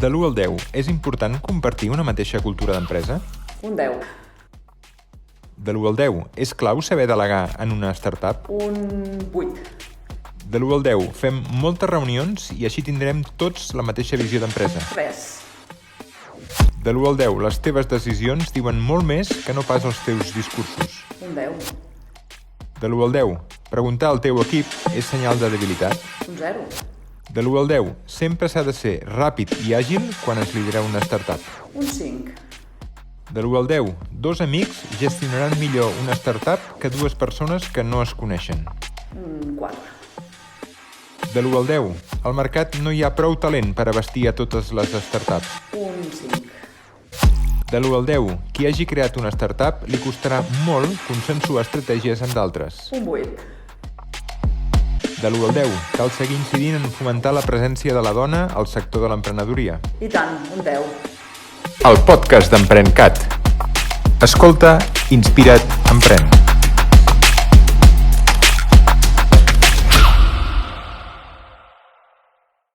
De l'1 al 10, és important compartir una mateixa cultura d'empresa? Un 10. De l'1 al 10, és clau saber delegar en una startup? Un 8. De l'1 al 10, fem moltes reunions i així tindrem tots la mateixa visió d'empresa? 3. De l'1 al 10, les teves decisions diuen molt més que no pas els teus discursos. Un 10. De l'1 al 10, preguntar al teu equip és senyal de debilitat? Un 0. De l'1 al 10, sempre s'ha de ser ràpid i àgil quan es lidera una startup. Un 5. De l'1 al 10, dos amics gestionaran millor una startup que dues persones que no es coneixen. Un 4. De l'1 al 10, al mercat no hi ha prou talent per abastir a totes les startups. Un 5. De l'1 al 10, qui hagi creat una startup li costarà molt consensuar estratègies amb d'altres. Un 8. De l'1 al 10, cal seguir incidint en fomentar la presència de la dona al sector de l'emprenedoria. I tant, un 10. El podcast d'EmprenCat. Escolta, inspira't, emprèn.